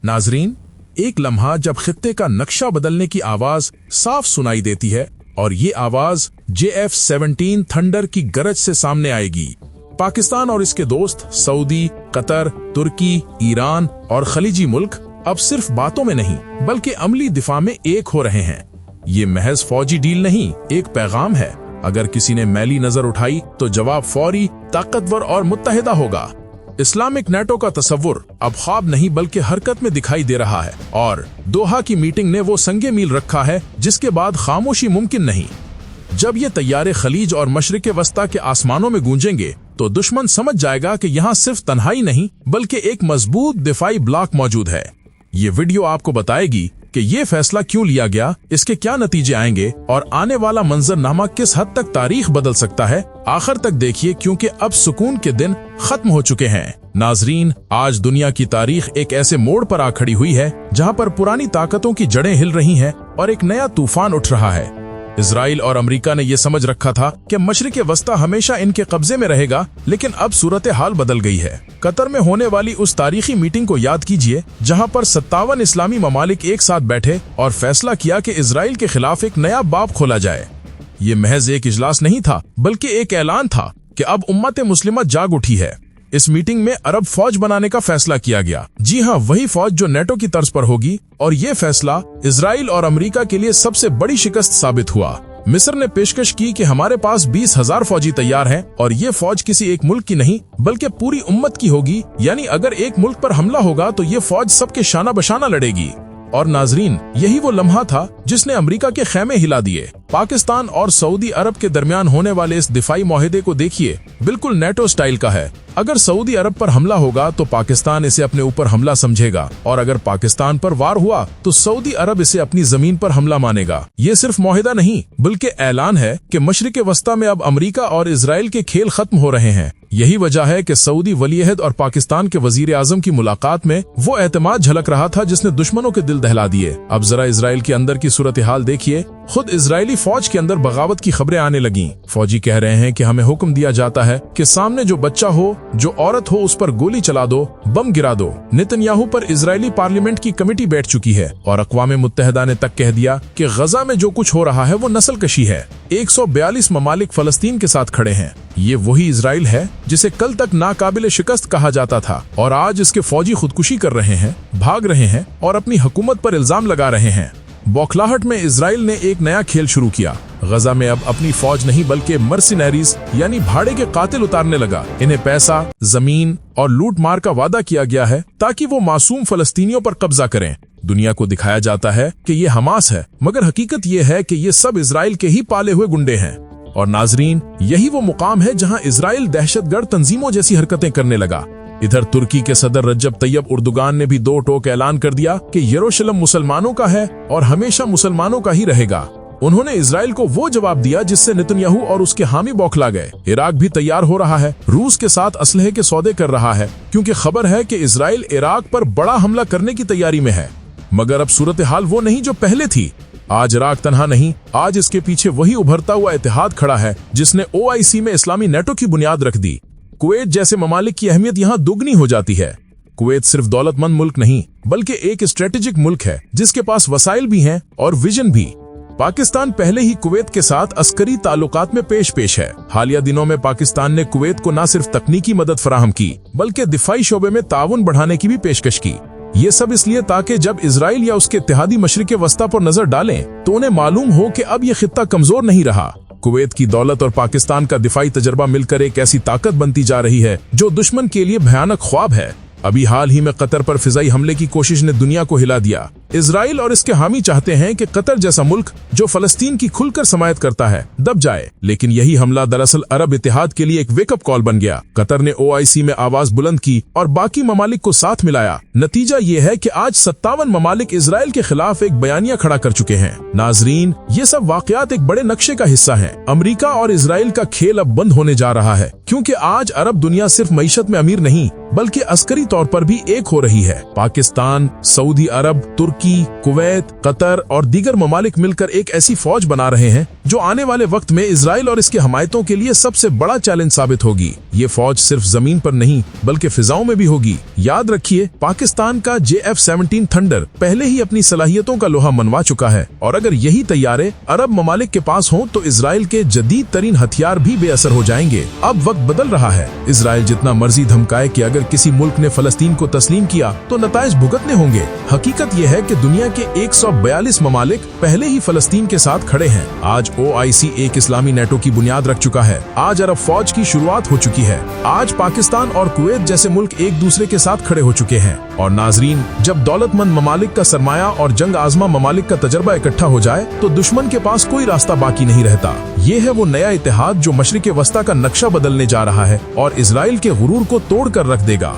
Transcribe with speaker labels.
Speaker 1: नाजरीन, एक लम्हा जब खित्ते का नक्शा बदलने की आवाज साफ सुनाई देती है और ये आवाज JF-17 थंडर की गरज से सामने आएगी। पाकिस्तान और इसके दोस्त सऊदी, कतर, तुर्की, ईरान और खलीजी मुल्क अब सिर्फ बातों में नहीं बल्कि अमली दिफा में एक हो रहे हैं। ये महज फौजी डील नहीं, एक पैगाम है। अगर किसी ने मैली नजर उठाई तो जवाब फौरी, ताकतवर और मुत्तहिदा होगा। इस्लामिक नेटो का तस्वुर अब ख्वाब नहीं बल्कि हरकत में दिखाई दे रहा है और दोहा की मीटिंग ने वो संगे मील रखा है जिसके बाद खामोशी मुमकिन नहीं। जब ये तैयारे खलीज और मशरिक़ वस्ता के आसमानों में गूंजेंगे तो दुश्मन समझ जाएगा कि यहाँ सिर्फ तन्हाई नहीं बल्कि एक मजबूत दिफाई ब्लॉक मौजूद है। ये वीडियो आपको बताएगी कि ये फैसला क्यों लिया गया, इसके क्या नतीजे आएंगे और आने वाला मंजरनामा किस हद तक तारीख बदल सकता है। आखिर तक देखिए क्योंकि अब सुकून के दिन खत्म हो चुके हैं। नाजरीन, आज दुनिया की तारीख एक ऐसे मोड़ पर आ खड़ी हुई है जहां पर पुरानी ताकतों की जड़ें हिल रही हैं और एक नया तूफान उठ रहा है। इजराइल और अमेरिका ने यह समझ रखा था कि मशरिक़ वस्ता हमेशा इनके कब्जे में रहेगा, लेकिन अब सूरत हाल बदल गई है। कतर में होने वाली उस तारीखी मीटिंग को याद कीजिए जहां पर 57 इस्लामी ममालिक एक साथ बैठे और फैसला किया कि इजराइल के खिलाफ एक नया बाब खोला जाए। ये महज एक इजलास नहीं था बल्कि एक ऐलान था कि अब उम्मत मुस्लिमा जाग उठी है। इस मीटिंग में अरब फौज बनाने का फैसला किया गया। जी हाँ, वही फौज जो नेटो की तर्ज पर होगी, और ये फैसला इजराइल और अमेरिका के लिए सबसे बड़ी शिकस्त साबित हुआ। मिस्र ने पेशकश की कि हमारे पास 20,000 फौजी तैयार हैं और ये फौज किसी एक मुल्क की नहीं बल्कि पूरी उम्मत की होगी। यानी अगर एक मुल्क पर हमला होगा तो ये फौज सबके शाना बशाना लड़ेगी। और नाजरीन, यही वो लम्हा था जिसने अमेरिका के खेमे हिला दिए। पाकिस्तान और सऊदी अरब के दरमियान होने वाले इस दिफाई मुआहदे को देखिए, बिल्कुल नेटो स्टाइल का है। अगर सऊदी अरब पर हमला होगा तो पाकिस्तान इसे अपने ऊपर हमला समझेगा और अगर पाकिस्तान पर वार हुआ तो सऊदी अरब इसे अपनी जमीन पर हमला मानेगा। ये सिर्फ मुआहदा नहीं बल्कि ऐलान है कि मशरिक़ वस्ता में अब अमेरिका और इजराइल के खेल खत्म हो रहे हैं। यही वजह है कि सऊदी वलीअहद और पाकिस्तान के वजीर आजम की मुलाकात में वो एतमाद झलक रहा था जिसने दुश्मनों के दिल दहला दिए। अब जरा इजराइल के अंदर की सूरत हाल देखिए। खुद इजरायली फौज के अंदर बगावत की खबरें आने लगी। फौजी कह रहे हैं कि हमें हुक्म दिया जाता है कि सामने जो बच्चा हो, जो औरत हो, उस पर गोली चला दो, बम गिरा दो। नेतन्याहू पर इजरायली पार्लियामेंट की कमेटी बैठ चुकी है और अक़वाम मुत्तहिदा ने तक कह दिया कि गजा में जो कुछ हो रहा है वो नस्ल कशी है। 142 ममालिक फलस्तीन के साथ खड़े हैं। ये वही इजराइल है जिसे कल तक नाकाबिले शिकस्त कहा जाता था और आज इसके फौजी खुदकुशी कर रहे हैं, भाग रहे हैं और अपनी हुकूमत पर इल्जाम लगा रहे हैं। बौखलाहट में इजराइल ने एक नया खेल शुरू किया। गजा में अब अपनी फौज नहीं बल्कि मर्सिनरीज यानी भाड़े के कातिल उतारने लगा। इन्हें पैसा, जमीन और लूट मार का वादा किया गया है ताकि वो मासूम फलस्तीनियों पर कब्जा करें। दुनिया को दिखाया जाता है कि ये हमास है, मगर हकीकत ये है कि ये सब इजराइल के ही पाले हुए गुंडे हैं। और नाजरीन, यही वो मुकाम है जहां इजराइल दहशतगर्द तंजीमों जैसी हरकतें करने लगा। इधर तुर्की के सदर रजब तैयब उर्दुगान ने भी दो टोक ऐलान कर दिया कि यरूशलेम मुसलमानों का है और हमेशा मुसलमानों का ही रहेगा। उन्होंने इजराइल को वो जवाब दिया जिससे नेतन्याहू और उसके हामी बौखला गए। इराक भी तैयार हो रहा है, रूस के साथ असलहे के सौदे कर रहा है क्योंकि खबर है कि इजराइल इराक पर बड़ा हमला करने की तैयारी में है। मगर अब सूरत हाल वो नहीं जो पहले थी। आज इराक तन्हा नहीं, आज इसके पीछे वही उभरता हुआ इत्तेहाद खड़ा है जिसने OIC में इस्लामी नेटो की बुनियाद रख दी। कुवैत जैसे ममालिक की अहमियत यहाँ दुगनी हो जाती है। कुवैत सिर्फ दौलतमंद मुल्क नहीं बल्कि एक स्ट्रेटेजिक मुल्क है जिसके पास वसाइल भी हैं और विजन भी। पाकिस्तान पहले ही कुवैत के साथ अस्करी ताल्लुकात में पेश है। हालिया दिनों में पाकिस्तान ने कुवैत को न सिर्फ तकनीकी मदद फराहम की बल्कि दिफाई शोबे में ताउन बढ़ाने की भी पेशकश की। ये सब इसलिए ताकि जब इजराइल या उसके इत्तेहादी मशरिक़ वस्ता पर नजर डालें तो उन्हें मालूम हो कि अब ये खित्ता कमजोर नहीं रहा। कुवैत की दौलत और पाकिस्तान का दिफाई तजर्बा मिलकर एक ऐसी ताकत बनती जा रही है जो दुश्मन के लिए भयानक ख्वाब है। अभी हाल ही में कतर पर फिजाई हमले की कोशिश ने दुनिया को हिला दिया। इजराइल और इसके हामी चाहते हैं कि कतर जैसा मुल्क जो फलस्तीन की खुलकर समायत करता है दब जाए, लेकिन यही हमला दरअसल अरब इत्तेहाद के लिए एक वेकअप कॉल बन गया। कतर ने OIC में आवाज बुलंद की और बाकी ममालिक को साथ मिलाया। नतीजा ये है कि आज 57 ममालिक इजराइल के खिलाफ एक बयानिया खड़ा कर चुके हैं। नाजरीन, ये सब वाकयात एक बड़े नक्शे का हिस्सा है। अमेरिका और इजराइल का खेल अब बंद होने जा रहा है क्योंकि आज अरब दुनिया सिर्फ मईशत में अमीर नहीं बल्कि अस्करी तौर पर भी एक हो रही है। पाकिस्तान, सऊदी अरब, तुर्की, कुवैत, कतर और दीगर ममालिक मिलकर एक ऐसी फौज बना रहे हैं जो आने वाले वक्त में इजराइल और इसके हमायतों के लिए सबसे बड़ा चैलेंज साबित होगी। ये फौज सिर्फ जमीन पर नहीं बल्कि फिजाओं में भी होगी। याद रखिए, पाकिस्तान का JF-17 थंडर पहले ही अपनी सलाहियतों का लोहा मनवा चुका है और अगर यही तैयारे अरब ममालिक के पास हों तो इजराइल के जदीद तरीन हथियार भी बेअसर हो जाएंगे। अब वक्त बदल रहा है। इजराइल जितना मर्जी धमकाए कि अगर किसी मुल्क ने फलस्तीन को तस्लीम किया तो नताइज भुगतने होंगे। हकीकत यह है कि दुनिया के 142 ममालिक पहले ही फलस्तीन के साथ खड़े हैं। आज OIC एक इस्लामी नेटो की बुनियाद रख चुका है। आज अरब फौज की शुरुआत हो चुकी है। आज पाकिस्तान और कुवैत जैसे मुल्क एक दूसरे के साथ खड़े हो चुके हैं। और नाजरीन, जब दौलतमंद ममालिक का सरमाया और जंग आजमा ममालिक का तजर्बा इकट्ठा हो जाए तो दुश्मन के पास कोई रास्ता बाकी नहीं रहता। ये है वो नया इत्तेहाद जो मशरिक़ वस्ता का नक्शा बदलने जा रहा है और इजराइल के गुरूर को तोड़ कर रख देगा।